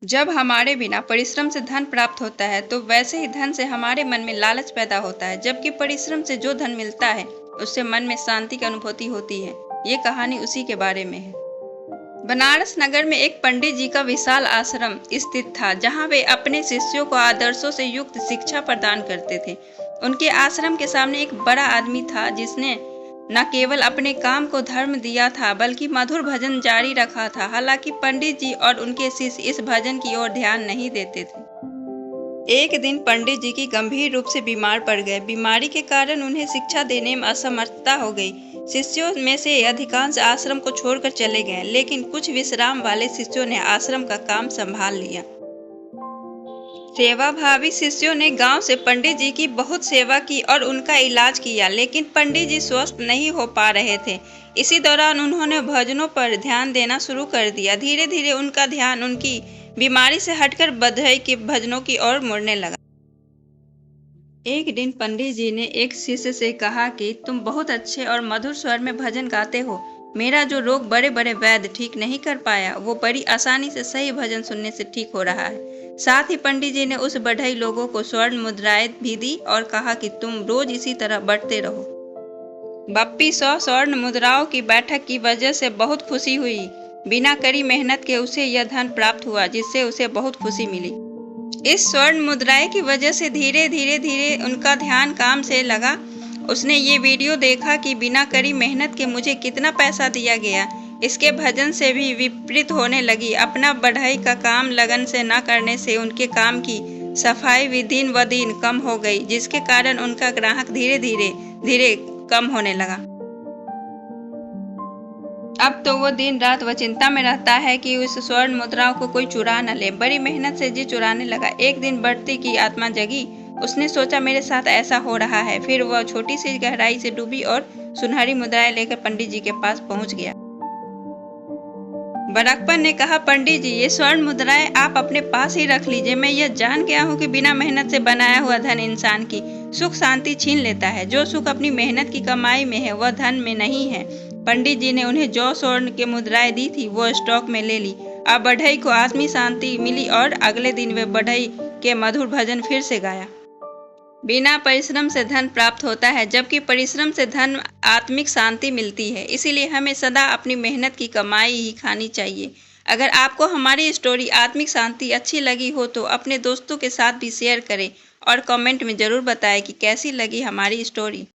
जब हमारे बिना परिश्रम से धन प्राप्त होता है तो वैसे ही धन से हमारे मन में लालच पैदा होता है, जबकि परिश्रम से जो धन मिलता है उससे मन में शांति की अनुभूति होती है। ये कहानी उसी के बारे में है। बनारस नगर में एक पंडित जी का विशाल आश्रम स्थित था, जहाँ वे अपने शिष्यों को आदर्शों से युक्त शिक्षा प्रदान करते थे। उनके आश्रम के सामने एक बड़ा आदमी था, जिसने न केवल अपने काम को धर्म दिया था बल्कि मधुर भजन जारी रखा था। हालांकि पंडित जी और उनके शिष्य इस भजन की ओर ध्यान नहीं देते थे। एक दिन पंडित जी की गंभीर रूप से बीमार पड़ गए। बीमारी के कारण उन्हें शिक्षा देने में असमर्थता हो गई। शिष्यों में से अधिकांश आश्रम को छोड़कर चले गए, लेकिन कुछ विश्राम वाले शिष्यों ने आश्रम का काम संभाल लिया। सेवाभावी शिष्यों ने गांव से पंडित जी की बहुत सेवा की और उनका इलाज किया, लेकिन पंडित जी स्वस्थ नहीं हो पा रहे थे। इसी दौरान उन्होंने भजनों पर ध्यान देना शुरू कर दिया। धीरे धीरे उनका ध्यान उनकी बीमारी से हटकर बधाई के भजनों की ओर मुड़ने लगा। एक दिन पंडित जी ने एक शिष्य से कहा कि तुम बहुत अच्छे और मधुर स्वर में भजन गाते हो। मेरा जो रोग बड़े बड़े वैद्य ठीक नहीं कर पाया, वो बड़ी आसानी से सही भजन सुनने से ठीक हो रहा है। साथ ही पंडित जी ने उस बढ़ई लोगों को स्वर्ण मुद्राएं भी दी और कहा कि तुम रोज इसी तरह बढ़ते रहो। बप्पी 100 स्वर्ण मुद्राओं की बैठक की वजह से बहुत खुशी हुई। बिना कड़ी मेहनत के उसे यह धन प्राप्त हुआ, जिससे उसे बहुत खुशी मिली। इस स्वर्ण मुद्राएं की वजह से धीरे धीरे उनका ध्यान काम से लगा। उसने ये वीडियो देखा कि बिना कड़ी मेहनत के मुझे कितना पैसा दिया गया। इसके भजन से भी विपरीत होने लगी। अपना बढ़ई का काम लगन से न करने से उनके काम की सफाई भी दिन व दिन कम हो गई, जिसके कारण उनका ग्राहक धीरे धीरे कम होने लगा। अब तो वो दिन रात वह चिंता में रहता है कि उस स्वर्ण मुद्राओं को कोई चुरा न ले। बड़ी मेहनत से जी चुराने लगा। एक दिन बढ़ती की आत्मा जगी। उसने सोचा मेरे साथ ऐसा हो रहा है। फिर वह छोटी सी गहराई से डूबी और सुनहरी मुद्राएं लेकर पंडित जी के पास पहुंच गया। बड़कपन ने कहा, पंडित जी, ये स्वर्ण मुद्राएं आप अपने पास ही रख लीजिए। मैं यह जान गया हूँ कि बिना मेहनत से बनाया हुआ धन इंसान की सुख शांति छीन लेता है। जो सुख अपनी मेहनत की कमाई में है वह धन में नहीं है। पंडित जी ने उन्हें जो स्वर्ण की मुद्राएं दी थी वो स्टॉक में ले ली। अब बढ़ई को आत्मिक शांति मिली और अगले दिन वे बढ़ई के मधुर भजन फिर से गाया। बिना परिश्रम से धन प्राप्त होता है, जबकि परिश्रम से धन आत्मिक शांति मिलती है। इसीलिए हमें सदा अपनी मेहनत की कमाई ही खानी चाहिए। अगर आपको हमारी स्टोरी आत्मिक शांति अच्छी लगी हो तो अपने दोस्तों के साथ भी शेयर करें और कमेंट में ज़रूर बताएं कि कैसी लगी हमारी स्टोरी।